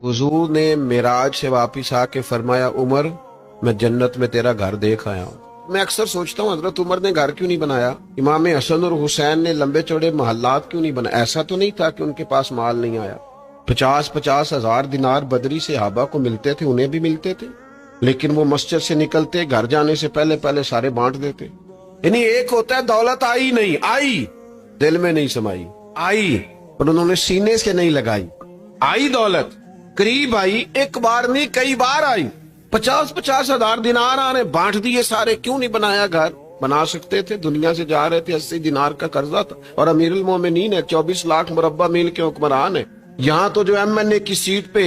हुजूर ने मिराज से वापिस आके फरमाया, उमर मैं जन्नत में तेरा घर देख आया हूँ। मैं अक्सर सोचता हूँ हजरत उमर ने घर क्यों नहीं बनाया, इमाम हसन और हुसैन ने लंबे चौड़े महल्लात क्यों नहीं बनाए। ऐसा तो नहीं था कि उनके पास माल नहीं आया। 50-50 हजार दिनार बदरी से हाबा को मिलते थे, उन्हें भी मिलते थे, लेकिन वो मस्जिद से निकलते घर जाने से पहले पहले सारे बांट देते। यानी एक होता है दौलत आई नहीं आई, दिल में नहीं समाई, आई और उन्होंने सीने से नहीं लगाई। आई दौलत करीब आई, एक बार नहीं कई बार आई। 50-50 हजार दिनार आने बांट दिए सारे। क्यों नहीं बनाया घर? बना सकते थे, दुनिया से जा रहे थे, 80 दिनार का कर्जा था और अमीरुल मोमिनीन है, 24 लाख मुरब्बा मील के हुक्मरान है। यहाँ तो जो एमएनए की सीट पे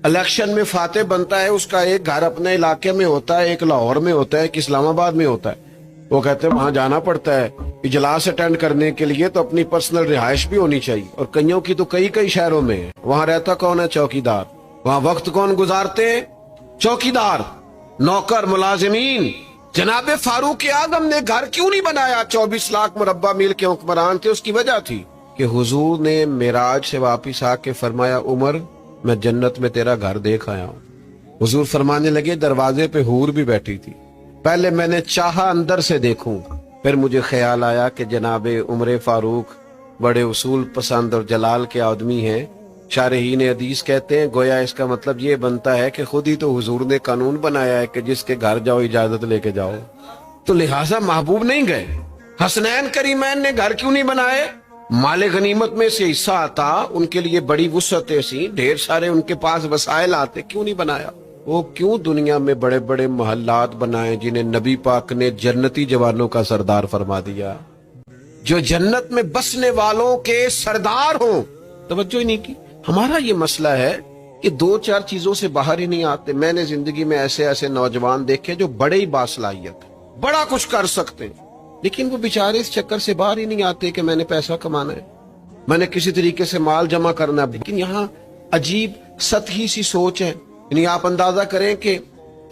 इलेक्शन में फाते बनता है, उसका एक घर अपने इलाके में होता है, एक लाहौर में होता है, एक इस्लामाबाद में होता है। वो कहते हैं वहां जाना पड़ता है इजलास अटेंड करने के लिए, तो अपनी पर्सनल रिहाइश भी होनी चाहिए। और कईयों की तो कई शहरों में है। वहां रहता कौन है? चौकीदार। वहां वक्त कौन गुजारते हैं? चौकीदार, नौकर, मुलाजिमीन। जनाबे फारूक आजम ने घर क्यों नहीं बनाया? 24 लाख मुरब्बा मील के हुक्मरान थे। उसकी वजह थी कि हुजूर ने मिराज से वापिस आके फरमाया, उमर मैं जन्नत में तेरा घर देख आया हूँ। हुजूर फरमाने लगे, दरवाजे पे हूर भी बैठी थी। पहले मैंने चाहा अंदर से देखूं, फिर मुझे ख्याल आया कि जनाबे उमर फारूक बड़े उसूल पसंद और जलाल के आदमी हैं। शारहीन हदीस कहते हैं गोया इसका मतलब ये बनता है कि खुद ही तो हुजूर ने कानून बनाया है कि जिसके घर जाओ इजाजत लेके जाओ, तो लिहाजा महबूब नहीं गए। हसनैन करीमैन ने घर क्यों नहीं बनाए? माले गनीमत में से हिस्सा आता, उनके लिए बड़ी वुसअतें सी, ढेर सारे उनके पास वसाइल आते, क्यों नहीं बनाया? वो क्यों दुनिया में बड़े बड़े महल्लात बनाए जिन्हें नबी पाक ने जन्नती जवानों का सरदार फरमा दिया, जो जन्नत में बसने वालों के सरदार हों। तवज्जो ही नहीं की। हमारा ये मसला है कि 2-4 चीजों से बाहर ही नहीं आते। मैंने जिंदगी में ऐसे ऐसे नौजवान देखे जो बड़े ही बासलाहियत, बड़ा कुछ कर सकते हैं, लेकिन वो बेचारे इस चक्कर से बाहर ही नहीं आते कि मैंने पैसा कमाना है, मैंने किसी तरीके से माल जमा करना है। लेकिन यहाँ अजीब सतही सी सोच है। यानी आप अंदाजा करें कि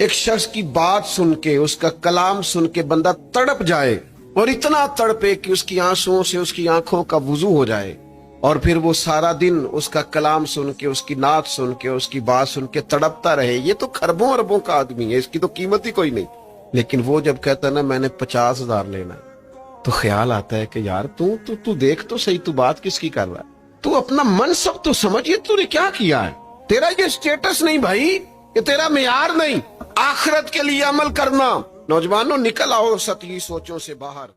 एक शख्स की बात सुन के, उसका कलाम सुन के बंदा तड़प जाए, और इतना तड़पे कि उसकी आंसुओं से उसकी आंखों का वुजू हो जाए, और फिर वो सारा दिन उसका कलाम सुन के, उसकी नात सुन के, उसकी बात सुन के तड़पता रहे। ये तो खरबों अरबों का आदमी है, इसकी तो कीमत ही कोई नहीं। लेकिन वो जब कहता ना मैंने 50 हजार लेना है, तो ख्याल आता है कि यार तू देख तो सही, तू बात किसकी कर रहा है? तू अपना मनसब तो समझिए, तूने क्या किया है? तेरा ये स्टेटस नहीं भाई, ये तेरा मेयार नहीं। आखिरत के लिए अमल करना। नौजवानों निकल आओ सतही सोचों से बाहर।